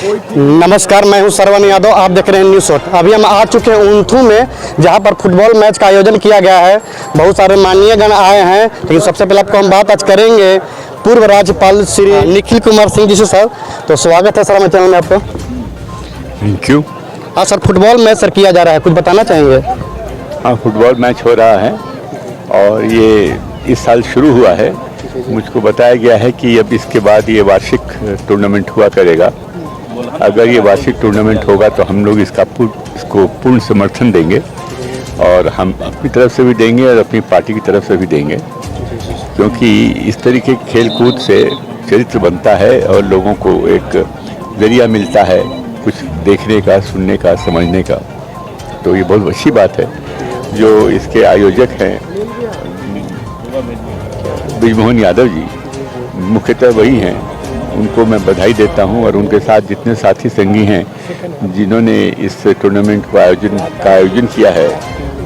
नमस्कार, मैं हूं श्रवण यादव। आप देख रहे हैं न्यूज़ शॉट। अभी हम आ चुके हैं ऊंथू में, जहां पर फुटबॉल मैच का आयोजन किया गया है। बहुत सारे माननीय गण आए हैं, लेकिन सबसे पहले आपको हम बात आज करेंगे पूर्व राज्यपाल श्री निखिल कुमार सिंह जी से। सर, तो स्वागत है सर हमारे चैनल में आपका। Thank you. हाँ सर, फुटबॉल मैच सर किया जा रहा है, कुछ बताना चाहेंगे? हाँ, फुटबॉल मैच हो रहा है और ये इस साल शुरू हुआ है। मुझको बताया गया है कि अब इसके बाद ये वार्षिक टूर्नामेंट हुआ करेगा। अगर ये वार्षिक टूर्नामेंट होगा तो हम लोग इसको पूर्ण समर्थन देंगे और हम अपनी तरफ से भी देंगे और अपनी पार्टी की तरफ से भी देंगे, क्योंकि इस तरीके के खेल कूद से चरित्र बनता है और लोगों को एक जरिया मिलता है कुछ देखने का, सुनने का, समझने का। तो ये बहुत अच्छी बात है। जो इसके आयोजक हैं ब्रिजमोहन यादव जी, मुख्यतः वही हैं, उनको मैं बधाई देता हूं और उनके साथ जितने साथी संगी हैं जिन्होंने इस टूर्नामेंट को आयोजन किया है,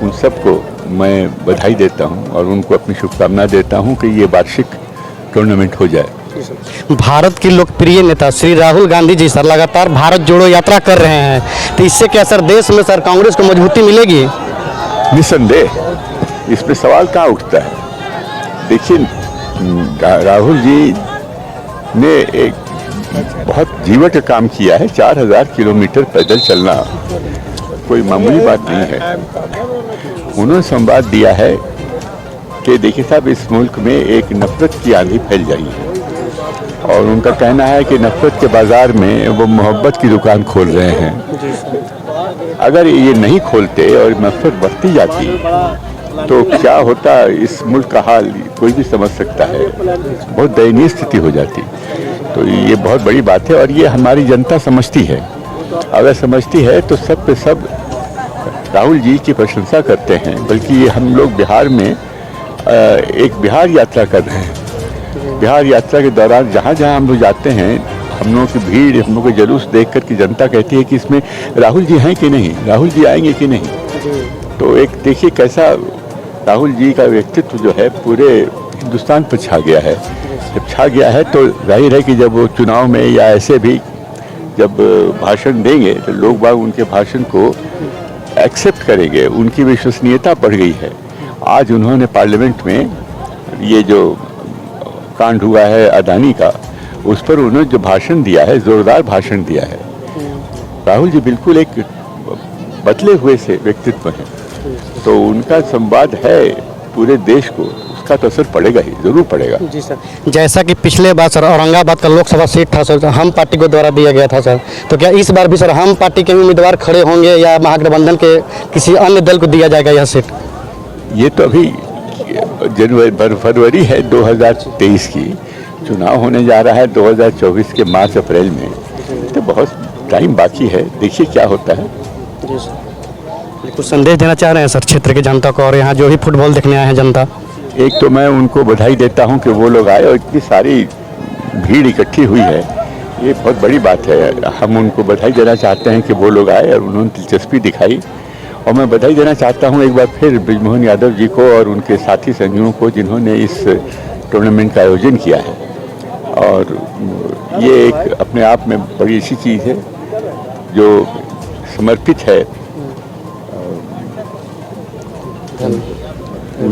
उन सबको मैं बधाई देता हूं और उनको अपनी शुभकामना देता हूं कि ये वार्षिक टूर्नामेंट हो जाए। भारत के लोकप्रिय नेता श्री राहुल गांधी जी सर लगातार भारत जोड़ो यात्रा कर रहे हैं, तो इससे क्या सर देश में सर कांग्रेस को मजबूती मिलेगी? निस्संदेह, इसमें सवाल कहाँ उठता है। देखिए, राहुल जी ने एक बहुत जीवट काम किया है। 4000 किलोमीटर पैदल चलना कोई मामूली बात नहीं है। उन्होंने संवाद दिया है कि देखिए साहब, इस मुल्क में एक नफरत की आंधी फैल जाई है और उनका कहना है कि नफरत के बाजार में वो मोहब्बत की दुकान खोल रहे हैं। अगर ये नहीं खोलते और नफरत बढ़ती जाती तो क्या होता, इस मुल्क का हाल कोई भी समझ सकता है। बहुत दयनीय स्थिति हो जाती। तो ये बहुत बड़ी बात है और ये हमारी जनता समझती है। अगर समझती है तो सब पे सब राहुल जी की प्रशंसा करते हैं। बल्कि ये हम लोग बिहार में एक बिहार यात्रा कर रहे हैं। बिहार यात्रा के दौरान जहाँ जहाँ हम लोग जाते हैं, हम लोगों की भीड़, हम लोग के जुलूस देख कर की जनता कहती है कि इसमें राहुल जी हैं कि नहीं, राहुल जी आएंगे कि नहीं। तो एक देखिए कैसा राहुल जी का व्यक्तित्व जो है पूरे हिंदुस्तान पर छा गया है। जब छा गया है तो जाहिर है कि जब वो चुनाव में या ऐसे भी जब भाषण देंगे तो लोग बाग उनके भाषण को एक्सेप्ट करेंगे। उनकी विश्वसनीयता बढ़ गई है। आज उन्होंने पार्लियामेंट में ये जो कांड हुआ है अदानी का, उस पर उन्होंने जो भाषण दिया है, जोरदार भाषण दिया है। राहुल जी बिल्कुल एक बदले हुए से व्यक्तित्व हैं। तो उनका संवाद है पूरे देश को, उसका तो असर पड़ेगा ही, जरूर पड़ेगा। जी सर, जैसा कि पिछले बार सर औरंगाबाद का लोकसभा सीट था सर, हम पार्टी को द्वारा दिया गया था सर, तो क्या इस बार भी सर हम पार्टी के उम्मीदवार खड़े होंगे या महागठबंधन के किसी अन्य दल को दिया जाएगा यह सीट? ये तो अभी फरवरी है 2023 की, चुनाव होने जा रहा है 2024 के मार्च अप्रैल में, तो बहुत टाइम बाकी है। देखिए क्या होता है। जी सर, कुछ संदेश देना चाह रहे हैं सर क्षेत्र की जनता को और यहाँ जो भी फुटबॉल देखने आए हैं जनता? एक तो मैं उनको बधाई देता हूँ कि वो लोग आए और इतनी सारी भीड़ इकट्ठी हुई है, ये बहुत बड़ी बात है। हम उनको बधाई देना चाहते हैं कि वो लोग आए और उन्होंने दिलचस्पी दिखाई। और मैं बधाई देना चाहता हूँ एक बार फिर ब्रिजमोहन यादव जी को और उनके साथी संगियों को जिन्होंने इस टूर्नामेंट का आयोजन किया है। और ये एक अपने आप में बड़ी अच्छी चीज़ है जो समर्पित है।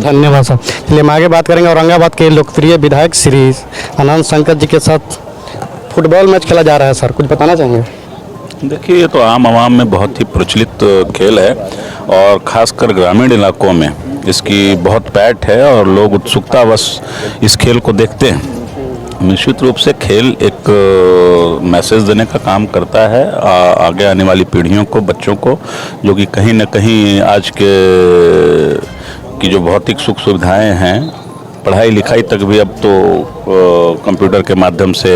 धन्यवाद सर। चलिए हम आगे बात करेंगे। औरंगाबाद के लोकप्रिय विधायक श्री अनंत शंकर जी के साथ फुटबॉल मैच खेला जा रहा है सर, कुछ बताना चाहेंगे? देखिए, ये तो आम आवाम में बहुत ही प्रचलित खेल है और ख़ासकर ग्रामीण इलाकों में इसकी बहुत पैठ है और लोग उत्सुकतावश इस खेल को देखते हैं। निश्चित रूप से खेल एक मैसेज देने का काम करता है आगे आने वाली पीढ़ियों को, बच्चों को, जो कि कहीं ना कहीं आज के की जो भौतिक सुख सुविधाएं हैं, पढ़ाई लिखाई तक भी अब तो कंप्यूटर के माध्यम से,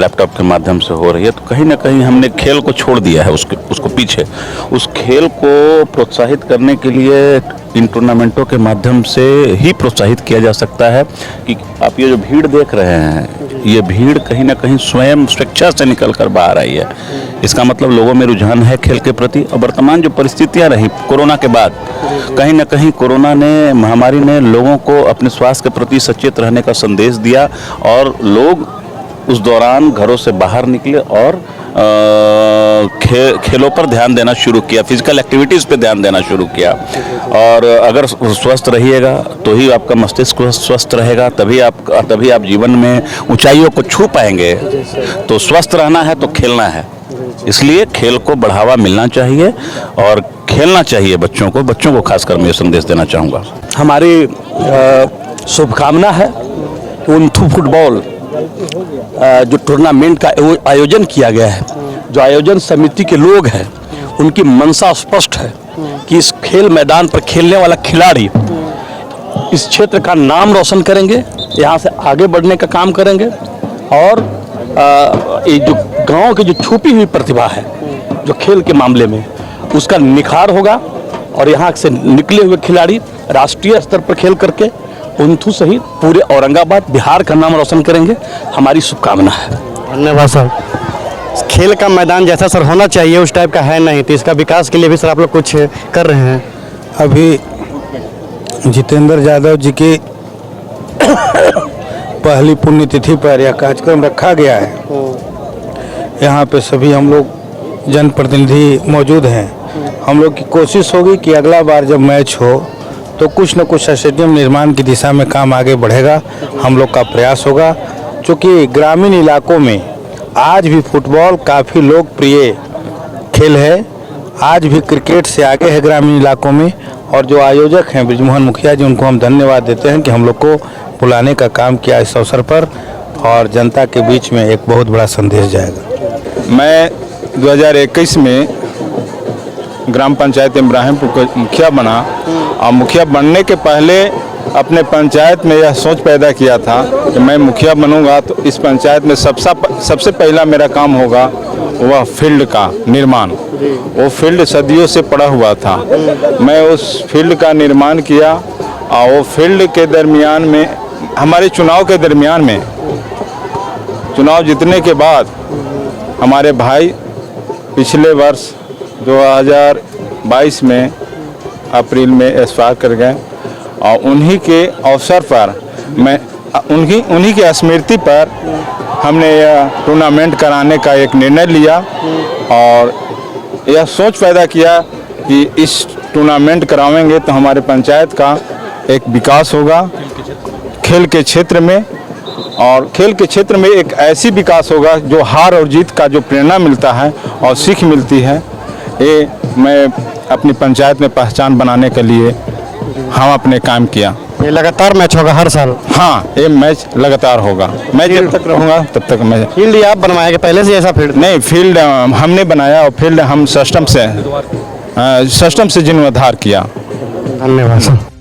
लैपटॉप के माध्यम से हो रही है। तो कहीं ना कहीं हमने खेल को छोड़ दिया है, उसको पीछे। उस खेल को प्रोत्साहित करने के लिए इन टूर्नामेंटों के माध्यम से ही प्रोत्साहित किया जा सकता है कि आप ये जो भीड़ देख रहे हैं, ये भीड़ कहीं ना कहीं स्वयं स्वेच्छा से निकल कर बाहर आई है। इसका मतलब लोगों में रुझान है खेल के प्रति। और वर्तमान जो परिस्थितियां रही कोरोना के बाद, कहीं ना कहीं कोरोना ने, महामारी ने लोगों को अपने स्वास्थ्य के प्रति सचेत रहने का संदेश दिया और लोग उस दौरान घरों से बाहर निकले और खेलों पर ध्यान देना शुरू किया, फिजिकल एक्टिविटीज़ पे ध्यान देना शुरू किया। और अगर स्वस्थ रहिएगा तो ही आपका मस्तिष्क स्वस्थ रहेगा, तभी आप जीवन में ऊंचाइयों को छू पाएंगे। तो स्वस्थ रहना है तो खेलना है, इसलिए खेल को बढ़ावा मिलना चाहिए और खेलना चाहिए बच्चों को खासकर मैं ये संदेश देना चाहूँगा। हमारी शुभकामना है कि उनथु फुटबॉल जो टूर्नामेंट का आयोजन किया गया है, जो आयोजन समिति के लोग हैं उनकी मंशा स्पष्ट है कि इस खेल मैदान पर खेलने वाला खिलाड़ी इस क्षेत्र का नाम रोशन करेंगे, यहाँ से आगे बढ़ने का काम करेंगे और ये जो गांव की जो छुपी हुई प्रतिभा है जो खेल के मामले में, उसका निखार होगा और यहाँ से निकले हुए खिलाड़ी राष्ट्रीय स्तर पर खेल करके उनथु सहित पूरे औरंगाबाद बिहार का नाम रोशन करेंगे। हमारी शुभकामना है। धन्यवाद सर। खेल का मैदान जैसा सर होना चाहिए उस टाइप का है नहीं, तो इसका विकास के लिए भी सर आप लोग कुछ कर रहे हैं? अभी जितेंद्र यादव जी की पहली पुण्यतिथि पर यह कार्यक्रम रखा गया है। यहाँ पे सभी हम लोग जनप्रतिनिधि मौजूद हैं। हम लोग की कोशिश होगी कि अगला बार जब मैच हो तो कुछ न कुछ स्टेडियम निर्माण की दिशा में काम आगे बढ़ेगा। हम लोग का प्रयास होगा, क्योंकि ग्रामीण इलाकों में आज भी फुटबॉल काफ़ी लोकप्रिय खेल है, आज भी क्रिकेट से आगे है ग्रामीण इलाकों में। और जो आयोजक हैं ब्रिजमोहन मुखिया जी, उनको हम धन्यवाद देते हैं कि हम लोग को बुलाने का काम किया इस अवसर पर और जनता के बीच में एक बहुत बड़ा संदेश जाएगा। मैं 2021 में ग्राम पंचायत इब्राहिमपुर का मुखिया बना और मुखिया बनने के पहले अपने पंचायत में यह सोच पैदा किया था कि मैं मुखिया बनूंगा तो इस पंचायत में सबसे पहला मेरा काम होगा वह फील्ड का निर्माण। वो फील्ड सदियों से पड़ा हुआ था, मैं उस फील्ड का निर्माण किया और वो फील्ड के दरमियान में हमारे चुनाव के दरमियान में चुनाव जीतने के बाद हमारे भाई पिछले वर्ष 2022 में अप्रैल में एक्सपायर कर गए और उन्हीं के अवसर पर मैं उन्हीं की स्मृति पर हमने यह टूर्नामेंट कराने का एक निर्णय लिया और यह सोच पैदा किया कि इस टूर्नामेंट करावेंगे तो हमारे पंचायत का एक विकास होगा खेल के क्षेत्र में, और खेल के क्षेत्र में एक ऐसी विकास होगा जो हार और जीत का जो प्रेरणा मिलता है और सीख मिलती है, ये मैं अपनी पंचायत में पहचान बनाने के लिए हम अपने काम किया। ये लगातार मैच होगा हर साल? हाँ, ये मैच लगातार होगा। मैं जब तक रहूँगा तब तक मैं। फील्ड आप बनवाएंगे पहले से ऐसा फील्ड? नहीं, फील्ड हमने बनाया और फील्ड हम सिस्टम से जीर्णोद्धार किया। धन्यवाद सर।